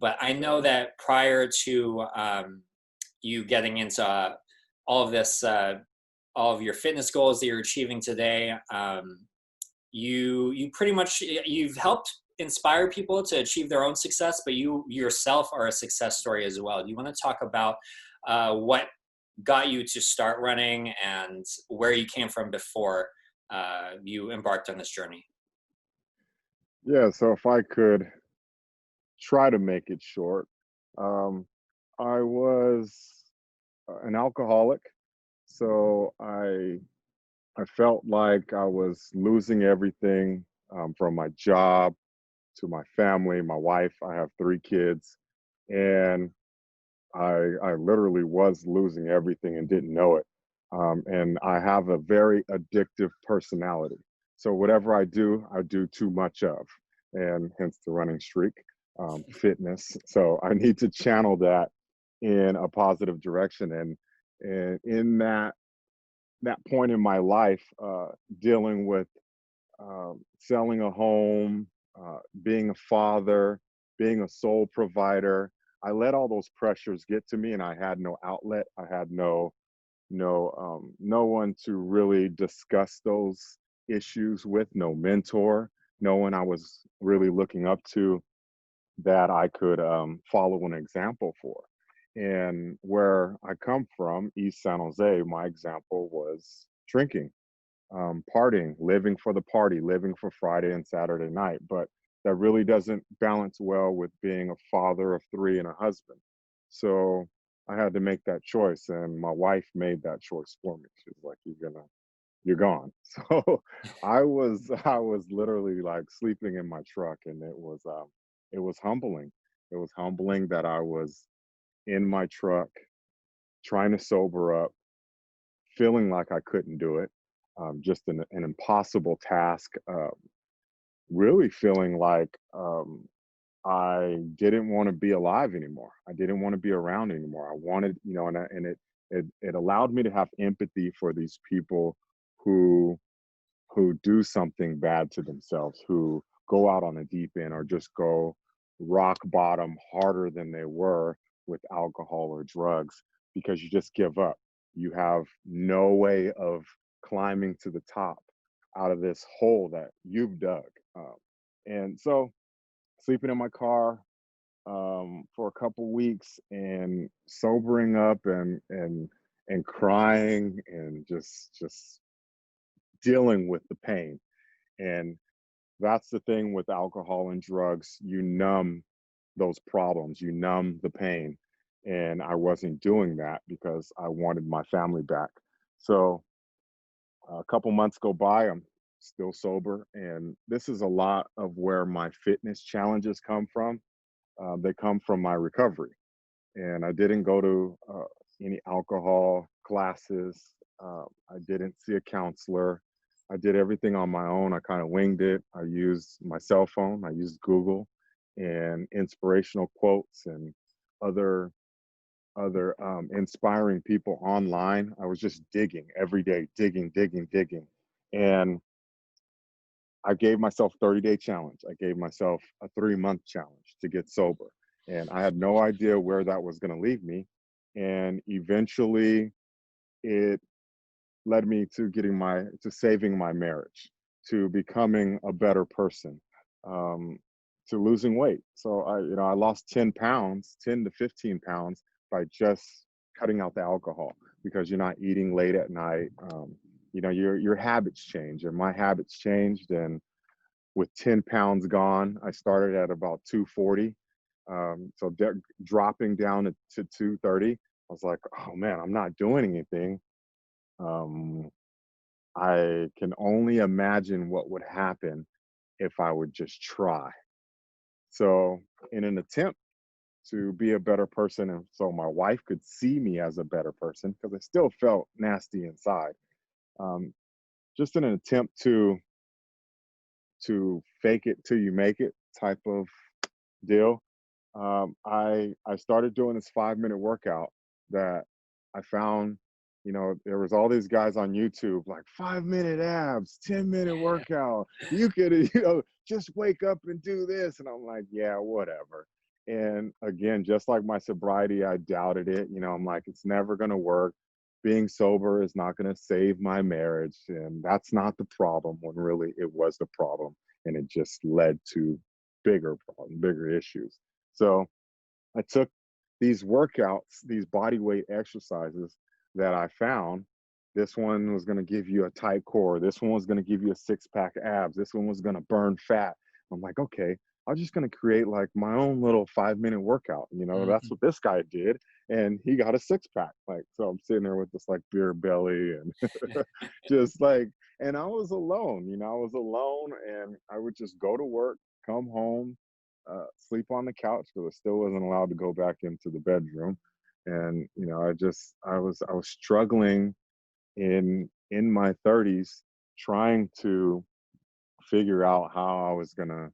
but I know that prior to you getting into all of this, all of your fitness goals that you're achieving today, you pretty much you've helped inspire people to achieve their own success, but you yourself are a success story as well. Do you want to talk about what got you to start running and where you came from before you embarked on this journey? Yeah, so if I could try to make it short, um, I was an alcoholic, so I felt like I was losing everything, from my job to my family, my wife. I have 3 kids, and I literally was losing everything and didn't know it. And I have a very addictive personality. So whatever I do too much of, and hence the running streak, fitness. So I need to channel that in a positive direction. And in that point in my life, dealing with selling a home, being a father, being a sole provider. I let all those pressures get to me, and I had no outlet. I had no one to really discuss those issues with. No mentor, no one I was really looking up to that I could follow an example for. And where I come from, East San Jose, my example was drinking, partying, living for the party, living for Friday and Saturday night. But that really doesn't balance well with being a father of 3 and a husband. So I had to make that choice, and my wife made that choice for me. She's like, you're gone." So I was literally like sleeping in my truck, and it was humbling. It was humbling that I was in my truck trying to sober up, feeling like I couldn't do it, just an impossible task. Really feeling like I didn't want to be alive anymore. I didn't want to be around anymore. I wanted, and it allowed me to have empathy for these people who do something bad to themselves, who go out on a deep end or just go rock bottom harder than they were with alcohol or drugs, because you just give up. You have no way of climbing to the top out of this hole that you've dug. And so, sleeping in my car for a couple weeks and sobering up and crying and just dealing with the pain. And that's the thing with alcohol and drugs. You numb those problems, you numb the pain. And I wasn't doing that because I wanted my family back. So a couple months go by, I'm still sober. And this is a lot of where my fitness challenges come from. They come from my recovery. And I didn't go to any alcohol classes. I didn't see a counselor. I did everything on my own. I kind of winged it. I used my cell phone. I used Google and inspirational quotes and other inspiring people online. I was just digging every day, digging, and I gave myself 30-day challenge. I gave myself a 3-month challenge to get sober, and I had no idea where that was going to lead me. And eventually, it led me to saving my marriage, to becoming a better person, um, to losing weight. So I lost 10 pounds, 10 to 15 pounds by just cutting out the alcohol, because you're not eating late at night. Your habits change, and my habits changed. And with 10 pounds gone, I started at about 240. So dropping down to 230, I was like, oh man, I'm not doing anything. Um, I can only imagine what would happen if I would just try. So, in an attempt to be a better person, and so my wife could see me as a better person, because I still felt nasty inside, um, just in an attempt to fake it till you make it type of deal, I started doing this 5-minute workout that I found. There was all these guys on YouTube like 5-minute abs, 10-minute workout. You could, just wake up and do this, and I'm like, yeah, whatever. And again, just like my sobriety, I doubted it. You know, I'm like, it's never going to work. Being sober is not going to save my marriage. And that's not the problem when really it was the problem. And it just led to bigger problems, bigger issues. So I took these workouts, these body weight exercises that I found. This one was going to give you a tight core. This one was going to give you a six pack abs. This one was going to burn fat. I'm like, okay, I'm just going to create like my own little 5 minute workout. You know, that's Mhm. what this guy did. And he got a six pack. Like, so I'm sitting there with this like beer belly and just like, and I was alone, you know, I was alone and I would just go to work, come home, sleep on the couch because I still wasn't allowed to go back into the bedroom. And you know, I was struggling in my 30s, trying to figure out how I was gonna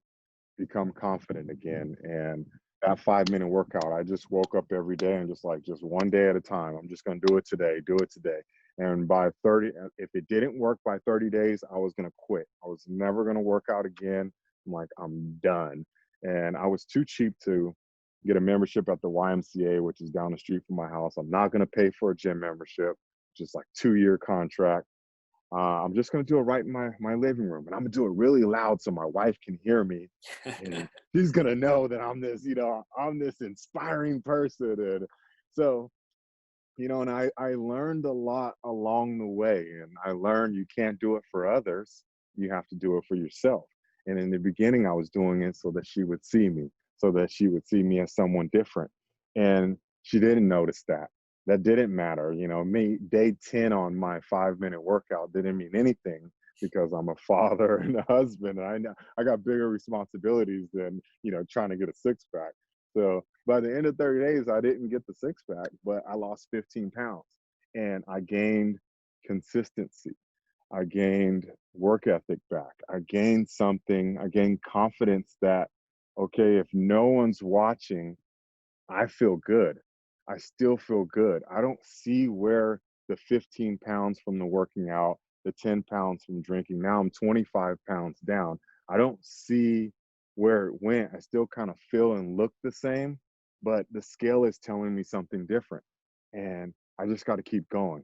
become confident again. And that 5 minute workout, I just woke up every day and just like just one day at a time. I'm just gonna do it today, do it today. And by 30, if it didn't work by 30 days, I was gonna quit. I was never gonna work out again. I'm like, I'm done. And I was too cheap to get a membership at the YMCA, which is down the street from my house. I'm not gonna pay for a gym membership, just like 2 year contract. I'm just gonna do it right in my living room, and I'm gonna do it really loud so my wife can hear me, and she's gonna know that I'm this, you know, I'm this inspiring person. And so, you know, and I learned a lot along the way, and I learned you can't do it for others, you have to do it for yourself. And in the beginning, I was doing it so that she would see me, so that she would see me as someone different, and she didn't notice that. That didn't matter, you know. Me, day 10 on my 5 minute workout didn't mean anything because I'm a father and a husband, and I know I got bigger responsibilities than, you know, trying to get a six pack. So by the end of 30 days, I didn't get the six pack, but I lost 15 pounds and I gained consistency. I gained work ethic back. I gained something. I gained confidence that, okay, if no one's watching, I feel good. I still feel good. I don't see where the 15 pounds from the working out, the 10 pounds from drinking, now I'm 25 pounds down. I don't see where it went. I still kind of feel and look the same, but the scale is telling me something different. And I just got to keep going.